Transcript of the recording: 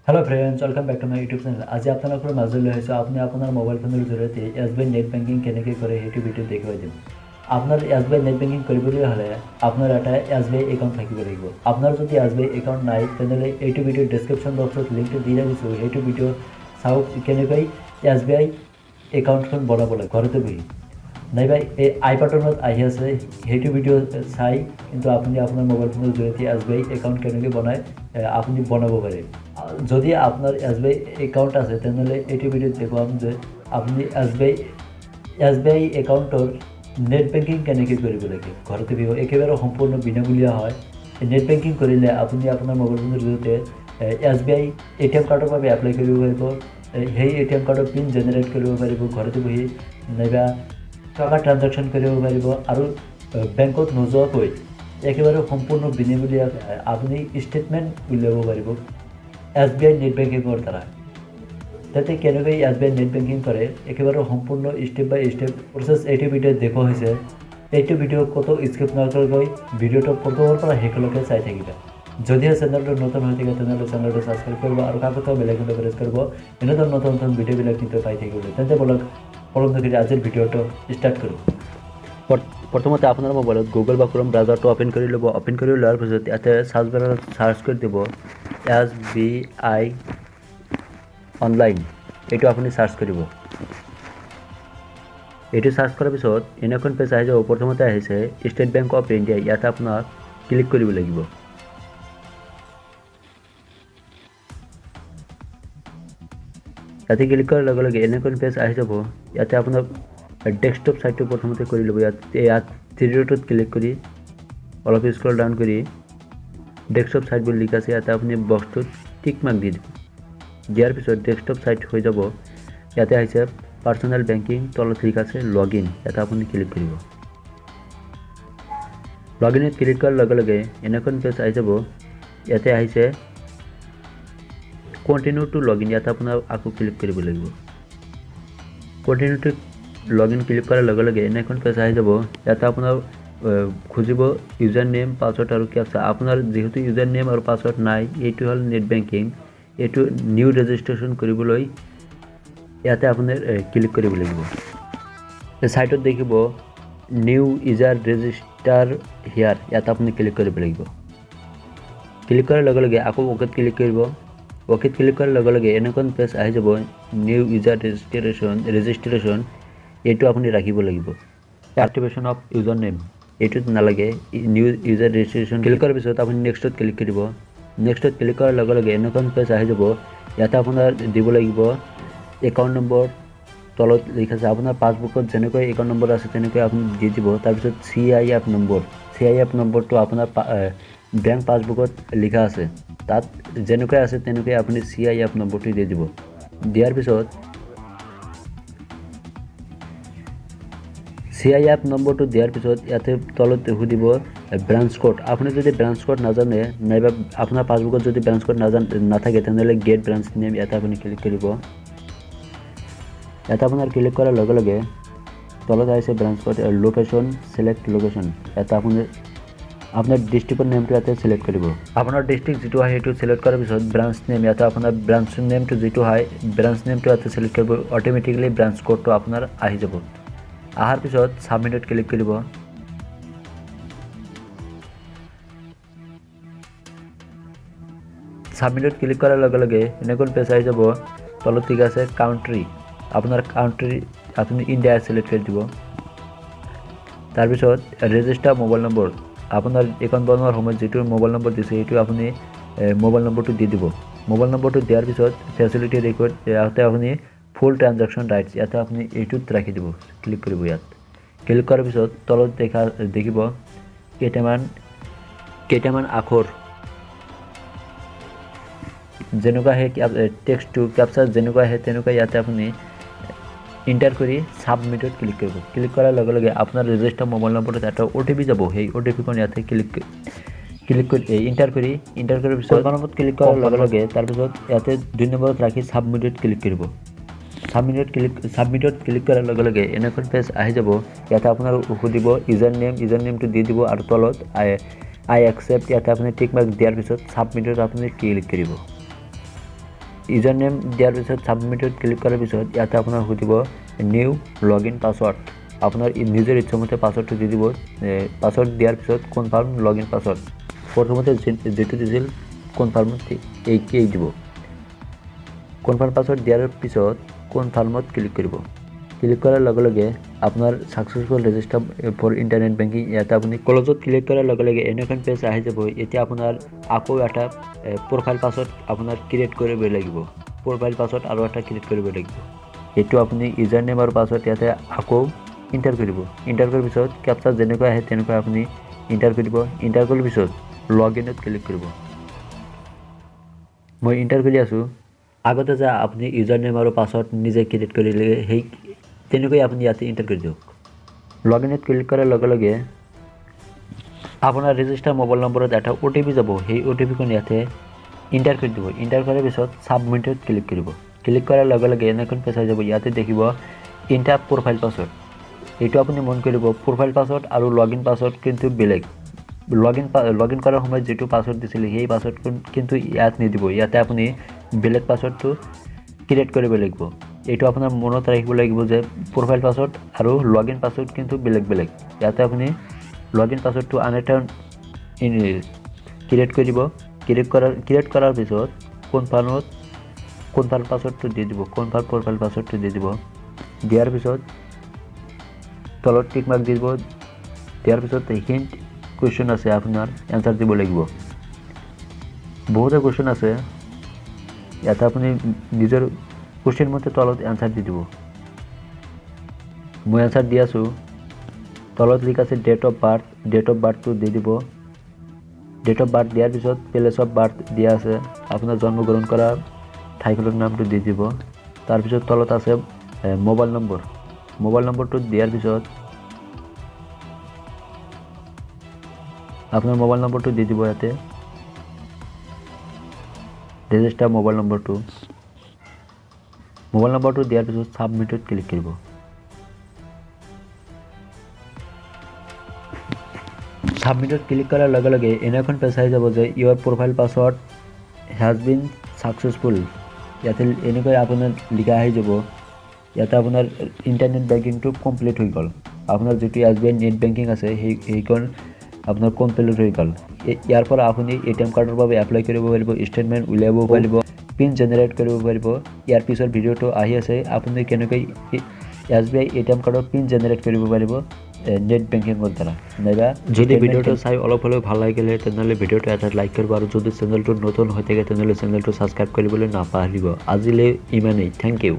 Hello friends, welcome back to my YouTube channel. आज আপোনালোকৰ মাজলৈ আহিছোঁ। আপুনি আপোনাৰ মোবাইল ফোনৰ জৰিয়তে SBI নেট বেংকিং কেনেকৈ কৰে সেইটো ভিডিঅ' দেখুৱাই দিম। আপোনাৰ SBI নেট বেংকিং কৰিবলৈ হ'লে আপোনাৰ এটা SBI একাউণ্ট থাকিব লাগিব। আপোনাৰ যদি SBI একাউণ্ট নাই তেনেহ'লে এইটো ভিডিঅ' ডেছক্ৰিপশ্যন বক্সত লিংকটো দি ৰাখিছোঁ। সেইটো ভিডিঅ' চাওক কেনেকৈ SBI একাউণ্টখন বনাব লাগে ঘৰতে বহি। নাইবা এই আই বাটনত আহি আছে সেইটো ভিডিঅ' চাই কিন্তু আপুনি আপোনাৰ মোবাইল ফোনৰ জৰিয়তে SBI একাউণ্ট কেনেকৈ বনায় আপুনি বনাব পাৰে। যদি আপনাৰ SBI একাউণ্ট আছে তেনেহ'লে এইটো ভিডিঅ'ত দেখুৱাম যে আপুনি SBI একাউণ্টৰ নেট বেংকিং কেনেকৈ কৰিব লাগে ঘৰতে বহি। একেবাৰে সম্পূৰ্ণ বিনামূলীয়া হয়। নেট বেংকিং কৰিলে আপুনি আপোনাৰ মোবাইল ফোনৰ জৰিয়তে SBI ATM কাৰ্ডৰ বাবে এপ্লাই কৰিব পাৰিব। সেই ATM কাৰ্ডৰ পিন জেনেৰেট কৰিব পাৰিব ঘৰতে বহি, নাইবা টকা ট্ৰানজেকশ্যন কৰিব পাৰিব আৰু বেংকত নোযোৱাকৈ একেবাৰে সম্পূৰ্ণ বিনামূলীয়া আপুনি ষ্টেটমেণ্ট উলিয়াব পাৰিব SBI নেট বেংকিংৰ দ্বাৰা। তাতে কেনেকৈ SBI নেট বেংকিং কৰে একেবাৰে সম্পূৰ্ণ ষ্টেপ বাই ষ্টেপ প্ৰচেছ এইটো ভিডিঅ'ত দেখুওৱা হৈছে। এইটো ভিডিঅ' ক'তো স্কিপ নকৰাকৈ ভিডিঅ'টো প্ৰথমৰ পৰা শেষলৈকে চাই থাকিবা। যদিহে চেনেলটো নতুন হৈ থাকে তেনেহ'লে চেনেলটো ছাবস্ক্ৰাইব কৰিব আৰু কাষতে বেল আইকনটো প্ৰেছ কৰিব এনেধৰণৰ নতুন নতুন ভিডিঅ'বিলাক কিন্তু পাই থাকিবলৈ। তেন্তে বলক পলম নকৰি আজিৰ ভিডিঅ'টো ষ্টাৰ্ট কৰোঁ। প্ৰথমতে আপোনাৰ মোবাইলত গুগল বা ক্ৰোম ব্ৰাউজাৰটো অ'পেন কৰি ল'ব। অ'পেন কৰি লোৱাৰ পিছত ইয়াতে চাৰ্চ বাৰত চাৰ্চ কৰি দিব SBI অনলাইন। এইটো আপুনি চাৰ্চ কৰিব। এইটো চাৰ্চ কৰাৰ পিছত এনেখন পেজ আহি যাব। প্ৰথমতে আহিছে ষ্টেট বেংক অফ ইণ্ডিয়া। ইয়াতে আপোনাক ক্লিক কৰিব লাগিব। ইয়াতে ক্লিক কৰাৰ লগে লগে এনেখন পেজ আহি যাব। ইয়াতে আপোনাৰ ডেস্কটপ সাইটটো প্ৰথমতে কৰি ল'ব। ইয়াত থ্ৰী ডটত ক্লিক কৰি অলপ স্ক্ৰল ডাউন কৰি ডেস্কটপ সাইট বুলি লিখা আছে ইয়াতে আপুনি বক্সটোত টিক মাৰ্ক দি দিব। দিয়াৰ পিছত ডেস্কটপ সাইট হৈ যাব। ইয়াতে আহিছে পাৰ্চনেল বেংকিং, তলত লিখা আছে লগ ইন। ইয়াতে আপুনি ক্লিক কৰিব। লগ ইনত ক্লিক কৰাৰ লগে লগে এনেখন পেজ আহি যাব। ইয়াতে আহিছে কণ্টিনিউ টু লগ ইন। ইয়াতে আপোনাৰ আকৌ ক্লিক কৰিব লাগিব। Continue to log in click কৰাৰ লগে লগে এনেখন পেজ আহি যাব। ইয়াতে আপোনাৰ খুজিব ইউজাৰ নেম, পাছৱৰ্ড আৰু কেপচা। আপোনাৰ যেহেতু ইউজাৰ নেম আৰু পাছৱৰ্ড নাই, এইটো হ'ল নেট বেংকিং। এইটো নিউ ৰেজিষ্ট্ৰেশ্যন কৰিবলৈ ইয়াতে আপুনি ক্লিক কৰিব লাগিব। সাইটত দেখিব নিউ ইউজাৰ ৰেজিষ্টাৰ হিয়াৰ। ইয়াতে আপুনি ক্লিক কৰিব লাগিব। ক্লিক কৰাৰ লগে লগে আকৌ অ'কেত ক্লিক কৰিব। অ'কেত ক্লিক কৰাৰ লগে লগে এনেখন পেজ আহি যাব নিউ ইউজাৰ ৰেজিষ্ট্ৰেশ্যন। এইটো আপুনি ৰাখিব লাগিব। এক্টিভেশ্যন অফ ইউজাৰ নেম এইটোত নালাগে, নিউ ইউজাৰ ৰেজিষ্ট্ৰেশ্যন। ক্লিক কৰাৰ পিছত আপুনি নেক্সটত ক্লিক কৰিব। নেক্সটত ক্লিক কৰাৰ লগে লগে এনেখন পেজ আহি যাব। ইয়াতে আপোনাৰ দিব লাগিব একাউণ্ট নম্বৰ। তলত লিখা আছে আপোনাৰ পাছবুকত যেনেকৈ একাউণ্ট নম্বৰ আছে তেনেকৈ আপুনি দি দিব। তাৰপিছত CIF নম্বৰ। CIF নম্বৰটো আপোনাৰ বেংক পাছবুকত লিখা আছে, তাত যেনেকৈ আছে তেনেকৈ আপুনি CIF নম্বৰটো দি দিব। দিয়াৰ পিছত CIF নম্বৰটো দিয়াৰ পিছত ইয়াতে তলত সুধিব ব্ৰাঞ্চ কোড। আপুনি যদি ব্ৰাঞ্চ কোড নাজানে, নাইবা আপোনাৰ পাছবুকত যদি ব্ৰাঞ্চ কোড নাথাকে তেনেহ'লে গেট ব্ৰাঞ্চ নেম ইয়াতে আপুনি ক্লিক কৰিব। ইয়াতে আপোনাৰ ক্লিক কৰাৰ লগে লগে তলত আহিছে branch code location, select location. ইয়াতে আপুনি আপোনাৰ ডিষ্ট্ৰিক্টৰ নেমটো ইয়াতে চিলেক্ট কৰিব। আপোনাৰ ডিষ্ট্ৰিক্ট যিটো হয় সেইটো চিলেক্ট কৰাৰ পিছত ব্ৰাঞ্চ নেম ইয়াতে আপোনাৰ ব্ৰাঞ্চ নেমটো যিটো হয় ব্ৰাঞ্চ নেমটো ইয়াতে চিলেক্ট কৰিব। অট'মেটিকেলি ব্ৰাঞ্চ কোডটো আপোনাৰ আহি যাব। অহাৰ পিছত ছাবমিটত ক্লিক কৰিব। ছাবমিটত ক্লিক কৰাৰ লগে লগে এনেখন পেজ আহি যাব। তলত ঠিক আছে কাউণ্ট্ৰি। আপোনাৰ কাউণ্ট্ৰি আপুনি ইণ্ডিয়া চিলেক্ট কৰি দিব। তাৰপিছত ৰেজিষ্টাৰ মোবাইল নম্বৰ। আপোনাৰ একাউণ্ট বনোৱাৰ সময়ত যিটো মোবাইল নম্বৰ দিছে সেইটো আপুনি মোবাইল নম্বৰটো দি দিব। মোবাইল নম্বৰটো দিয়াৰ পিছত ফেচিলিটি ৰেকৰ্ড ইয়াতে আপুনি ফুল ট্ৰানজেকশ্যন ৰাইটছ ইয়াতে আপুনি এইটোত ৰাখি দিব। ক্লিক কৰিব। ইয়াত ক্লিক কৰাৰ পিছত তলত দেখিব কেইটামান আখৰ যেনেকুৱা আহে টেক্সটটো কেপচা যেনেকুৱা আহে তেনেকুৱা ইয়াতে আপুনি ইণ্টাৰ কৰি ছাবমিটত ক্লিক কৰিব। ক্লিক কৰাৰ লগে লগে আপোনাৰ ৰেজিষ্টাৰ মোবাইল নম্বৰত এটা OTP যাব। সেই OTPখন ইয়াতে ক্লিক কৰি ইণ্টাৰ কৰাৰ পিছত কনফাৰ্মত ক্লিক কৰাৰ লগে লগে তাৰপিছত ইয়াতে 2 নম্বৰত ৰাখি ছাবমিটত ক্লিক কৰিব। ছাবমিটত ক্লিক কৰাৰ লগে লগে এনেখন পেজ আহি যাব। ইয়াতে আপোনাৰ সুধিব ইউজাৰ নেমটো দি দিব আৰু তলত আই একচেপ্ট ইয়াতে আপুনি টিক মাৰ্ক দিয়াৰ পিছত ছাবমিটত আপুনি ক্লিক কৰিব। ইউজাৰ নেম দিয়াৰ পিছত ছাবমিটত ক্লিক কৰাৰ পিছত ইয়াতে আপোনাৰ সুধিব নিউ লগইন পাছৱৰ্ড আপোনাৰ নিজৰ ইচ্ছামতে পাছৱৰ্ডটো দি দিব পাছৱৰ্ড দিয়াৰ পিছত কনফাৰ্ম লগইন পাছৱৰ্ড প্ৰথমতে যেটো দিছিল কনফাৰ্মত এই দিব কনফাৰ্ম পাছৱৰ্ড দিয়াৰ পিছত কনফাৰ্মত ক্লিক কৰিব ক্লিক কৰাৰ লগে লগে আপোনাৰ successful register for internet banking ইয়াতে আপুনি ক্লোজত ক্লিক কৰাৰ লগে লগে এনেখন পেজ আহি যাব এতিয়া আপোনাৰ আকৌ এটা প্ৰফাইল পাছৱৰ্ড আপোনাৰ ক্ৰিয়েট কৰিব লাগিব প্ৰফাইল পাছৱৰ্ড আৰু এটা ক্ৰিয়েট কৰিব লাগিব এটো আপুনি ইউজাৰ নেম আৰু পাছৱৰ্ড ইয়াতে আকৌ এন্টাৰ কৰিব এন্টাৰ কৰাৰ পিছত ক্যাপচা যেনেকৈ আহে তেনেকৈ আপুনি এন্টাৰ কৰিব এন্টাৰ কৰাৰ পিছত লগইনত ক্লিক কৰিব মই এন্টাৰ কৰি আছো আগতে যা আপুনি ইউজাৰ নেম আৰু পাছৱৰ্ড নিজে ক্ৰিয়েট কৰিলে হেই তেনেকৈ আপুনি ইয়াতে এন্টাৰ কৰি দিয়ক লগইনত ক্লিক কৰাৰ লগে লগে আপোনাৰ ৰেজিষ্টাৰ মোবাইল নম্বৰত এটা ওটিপি যাব সেই ওটিপিখন ইয়াতে এন্টাৰ কৰি দিব এন্টাৰ কৰাৰ পিছত সাবমিটত ক্লিক কৰিব ক্লিক কৰাৰ লগে লগে এনেখন পেজ আহি যাব ইয়াতে দেখিব এন্টাৰ প্ৰফাইল পাছৱৰ্ড এইটো আপুনি মন কৰিব প্ৰফাইল পাছৱৰ্ড আৰু লগইন পাছৱৰ্ড কিন্তু বেলেগ লগইন কৰাৰ সময়ত যেটো পাছৱৰ্ড দিছিল সেই পাছৱৰ্ডখন কিন্তু ইয়াত নিদিব ইয়াতে আপুনি বেলেগ পাছৱৰ্ডটো ক্ৰিয়েট কৰিব লাগিব এইটো আপোনাৰ মনত ৰাখিব লাগিব যে প্ৰফাইল পাছৱৰ্ড আৰু লগইন পাছৱৰ্ড কিন্তু বেলেগ ইয়াতে আপুনি লগইন পাছৱৰ্ডটো আনএটা ক্ৰিয়েট কৰিব ক্ৰিয়েট কৰাৰ পিছত কনফাৰ্ম পাছৱৰ্ডটো দি দিব কনফাৰ্ম প্ৰফাইল পাছৱৰ্ডটো দি দিব দিয়াৰ পিছত তলত টিক মাৰ্ক দিব দিয়াৰ পিছত হিন্ট কোৱেশ্চন আছে আপোনাৰ এনসাৰ দিব লাগিব বহুত কোৱেশ্চন আছে ইয়াতে আপুনি নিজৰ কোৱেশ্চন মতে তলত এনসাৰ দি দিব মই এনসাৰ দি আছো তলত লিখা আছে ডেট অফ বাৰ্থটো দি দিব ডেট অফ বাৰ্থ দিয়াৰ পিছত প্লেস অফ বাৰ্থ দিয়া আছে আপোনাৰ জন্মগ্ৰহণ কৰা ঠাইখনৰ নামটো দি দিব তাৰ পিছত তলত আছে মোবাইল নম্বৰটো দিয়াৰ পিছত আপোনাৰ মোবাইল নম্বৰটো দি দিব ইয়াতে ৰেজিষ্টাৰ মোবাইল নম্বৰটো দিয়াৰ পিছত সাবমিটত ক্লিক কৰিব সাবমিটত ক্লিক কৰাৰ লগে লগে এনেখন পেজ আহি যাব যে your profile password has been successful ইয়াতে এনেকৈ আপোনাৰ লিখা আহি যাব ইয়াতে আপোনাৰ ইন্টাৰনেট বেংকিংটো কমপ্লিট হৈ গ'ল আপোনাৰ যেটো এসবিআই নেট বেংকিং আছে সেইখন আপোনাৰ কমপ্লিট হৈ গ'ল ইয়াৰ পৰা আপুনি এটিএম কাৰ্ডৰ বাবে এপ্লাই কৰিব পাৰিব ষ্টেটমেন্ট উলিয়াব পাৰিব পিন জেনাৰেট কৰিব পাৰিব ইয়াৰ পিছৰ ভিডিওটো আহি আছে আপুনি কেনেকৈ এসবিআই এটিএম কাৰ্ডৰ পিন জেনাৰেট কৰিব পাৰিব নেট বেংকিংৰ দ্বাৰা নাইবা যদি ভিডিওটো চাই অলপ হলেও ভাল লাগিলে তেনহলে ভিডিওটো এটা লাইক কৰিব আৰু যদি চেনেলটো নতুন হৈ থাকে তেনহলে চেনেলটো সাবস্ক্ৰাইব কৰিবলৈ নাপাহৰিব আজিলৈ ইমানেই থ্যাংক ইউ